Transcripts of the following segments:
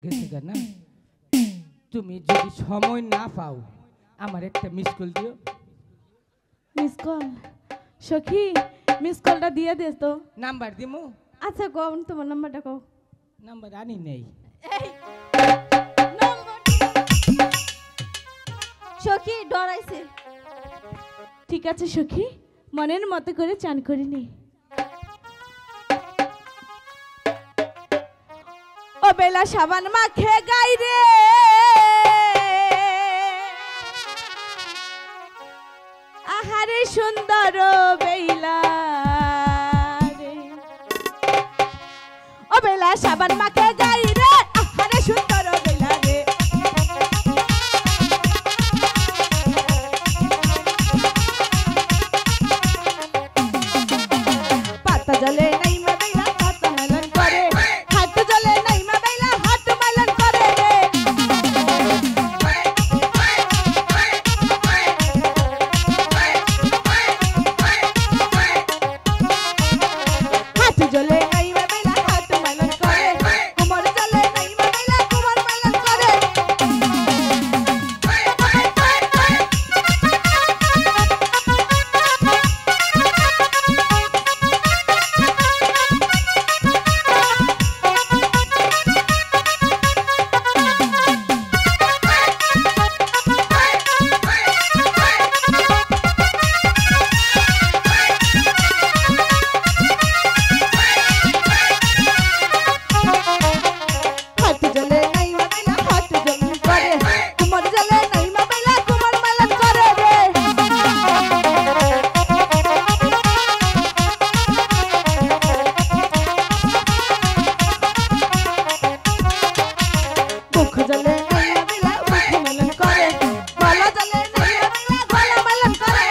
গেছে গা না তুমি যদি সময় না পাও আমার একটা মিস কল দিও। মিস কল সখী মিস কলটা দিয়ে দে তো। নাম্বার দিমু? আচ্ছা কও তোমার নাম্বারটা কও। নাম্বার আনি নেই। এই নম্বর সখী ডরাইছে। ঠিক আছে সখী মনের মতো করে চান করে নি। ও বেলা সাবান মাখে গাই রে আহারে সুন্দর বেলা রে। ও বেলা সাবান মাখে গাই রে আহারে সুন্দর বেলা রে। পাতা জলে নাই মা বেলা পাতা মেলন করে হাত জলে নাই মা বেলা হাত মেলন করে রে। হাত জলে নাই মা বেলা হাত মেলন করে কোমর জলে নাই মা বেলা কোমর মেলন করে। হাত জলে নাই মা বেলা হাত জলে করে কোমর জলে নাই মা বেলা কোমর মেলন করে রে। মুখ জলে নাই মা বেলা মুখ মেলন করে গলা জলে নাই মা বেলা গলা মেলন করে।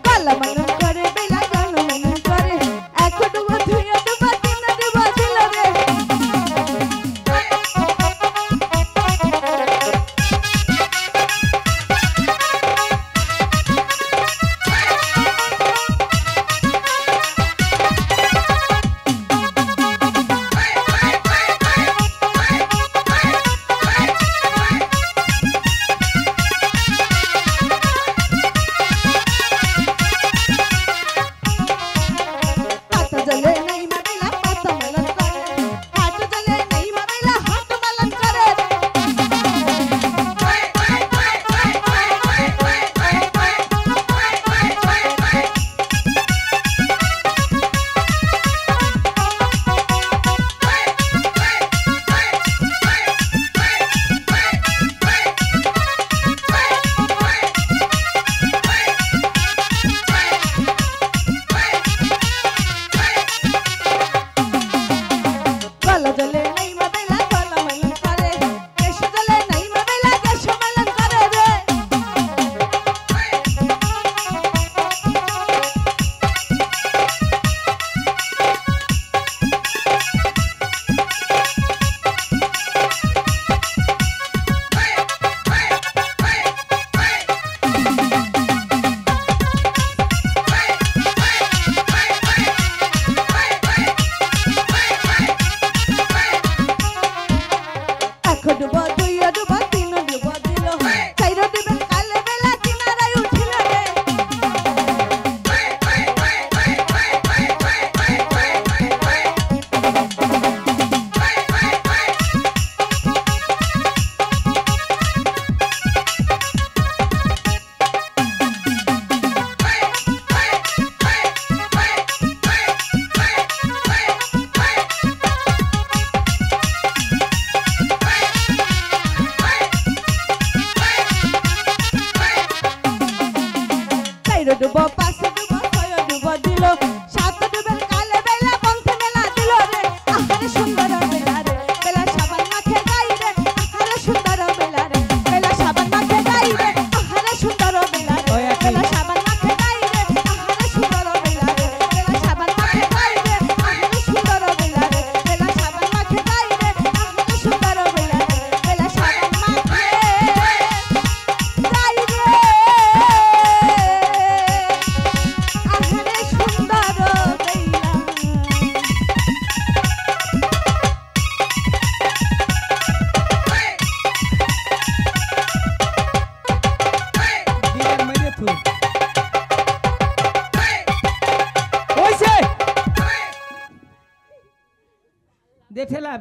গলা মেলন করে বেলা গলা মেলন করে এক ডুবা ধুইয়া ডুবা তিন ডুবা দিল রে। পাতা জলে নাই মা বেলা পাতা মেলন করে হাত জলে নাই মা বেলা হাত মেলন করে। গলা জলে নাই মা বেলা গলা মেলন করে কেশ জলে নাই মা বেলা কেশ মেলন করে রে। এক ডুবা দুই ডুবা তিন ডুবা দিল চাইর ডুবেন কালে বেলা কিনারায় উঠিল রে। চাইর ডুবা পাঁচ ডুবা ছয় ডুবা দিল সাত ডুবেন কালে বেলা পন্থে মেলা দিল রে। আহারে সুন্দর বেলা রে বেলা সাবান মাখে গাই রে আহারে সুন্দর বেলা রে বেলা সাবান মাখে গাই রে আহারে সুন্দর বেলা রে।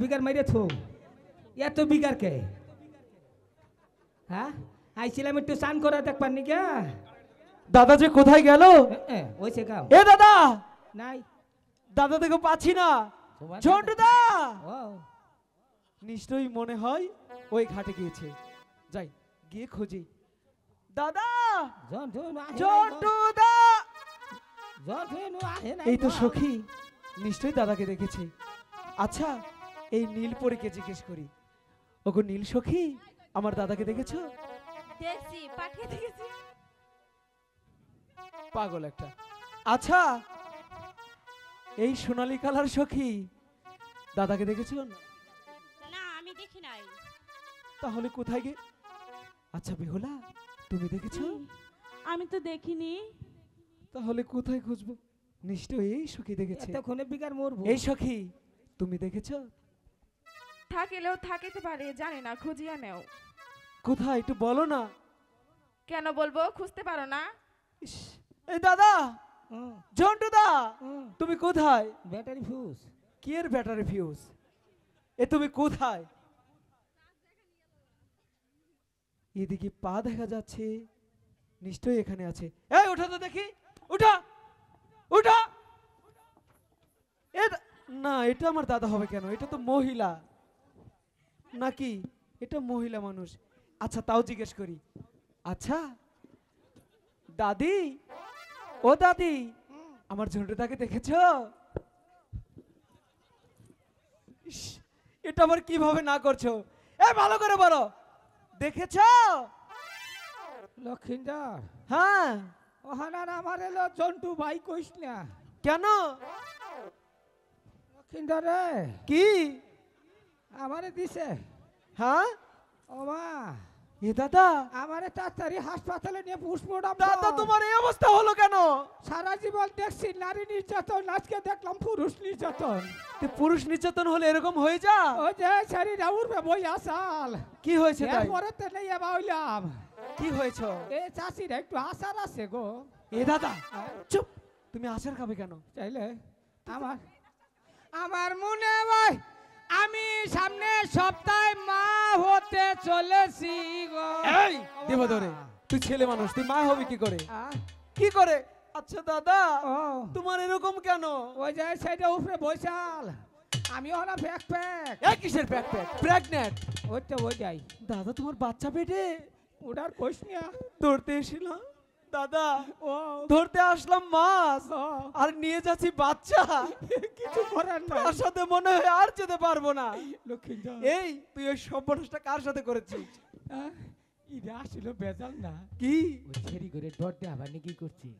বিগার মাইরে থো এত বিগার কে হ্যাঁ আইছিলাম একটু স্নান করা দেখবার নি কে দাদা যে কোথায় গেল? ওইছে কাম এ দাদা, নাই দাদা দেখো পাচ্ছি না। তোমার ঝন্টু দা, ও নিশ্চয়ই মনে হয় ওই ঘাটে গিয়েছে। যাই গিয়ে খুঁজি। দাদা, জন্টু ঝন্টু দা, আহে নাই এই তো সখী, নিশ্চয়ই দাদাকে দেখেছে। আচ্ছা, এই নীলপরীকে জিজ্ঞেস করি। ওগো নীল সখী, আমার দাদাকে দেখেছো? দেখছি, পাঠিয়ে দেখেছি। পাগল একটা। আচ্ছা, এই সোনালী কালার সখী, দাদাকে দেখেছো? না, আমি দেখি নাই। তাহলে কোথায় গে? আচ্ছা বেহুলা, তুমি দেখেছো? আমি তো দেখিনি। তাহলে কোথায় খুঁজবো? নিশ্চয়ই এই সখী দেখেছে। এতক্ষণে বিগার মরবো এই সখী, তুমি দেখেছো? থাকিলেও থাকিতে পারে, জানি না, খুঁজিয়া নেও। কোথায় একটু বলো না। কেন বলবো, খুঁজতে পারো না? ইস, এই দাদা, ঝন্টু দা, তুমি কোথায়? ব্যাটারি ফিউজ কি এর ব্যাটারি ফিউজ? এ তুমি কোথায়? এদিকে পা দেখা যাচ্ছে, নিশ্চয়ই এখানে আছে। এই ওঠা তো দেখি, উঠা উঠা। না, এটা আমার দাদা হবে কেন? এটা তো মহিলা নাকি? এটা মহিলা মানুষ। আচ্ছা তাও জিজ্ঞেস করি। আচ্ছা দাদি, ও দাদি, আমার ঝন্টুদাকে দেখেছো? ইস, এটা আবার কিভাবে না করছো? ভালো করে বলো, দেখেছো? লক্ষিন্দর হ্যাঁ। ওহানার আমার এলো জন্টু ভাই কইস না কেন? লক্ষিন্দর রে কি? আমারে দিছে হ্যাঁ ও মা এ দাদা, আমারে তাড়াতাড়ি হাসপাতালে নিয়ে পুষ্পডাম দাদা তোমার এই অবস্থা হলো কেন? সারা জীবন দেখছি নারী নির্যাতন, আজকে দেখলাম পুরুষ নির্যাতন। পুরুষ নির্যাতন হলে এরকম হয়ে যা? ওই যে শরীর উঠবে বই আসাল কি হয়েছে তাই? এরপরে তো নেই হইলাম কি হয়েছে? এ চাষির একটু আসার আছে গো। এ দাদা চুপ, তুমি আচার খাবে কেন? চাইলে আমার আমার মনে হয় আমি সামনে সপ্তাহে মা হতে চলেছি গো। এই দেবধরে, তুই ছেলে মানুষ, তুই মা হবি কি করে? আহ, কি করে? আচ্ছা দাদা, ও তোমার এরকম কেন? ওই যে সেটা উপরে বৈশাল আমি ওনা ব্যাক প্যাক এই কিসের ব্যাকপ্যাক? প্রেগন্যান্ট? ওই তো ওই যাই দাদা তোমার বাচ্চা পেটে? ওটার কইস না ধরতে এসেছিলাম দাদা, ও ধরতে আসলাম মাছ, ও, আর নিয়ে যাচ্ছি বাচ্চা। কিছু করার না তার সাথে মনে হয় আর যেতে পারবো না। লক্ষ্মীন্দর এই তুই ওই সর্বনাশটা কার সাথে করেছিস? ইরা আসলে বেজাল না কি? ওই ছেড়ি করে ডর দিয়ে আবার নাকি করছি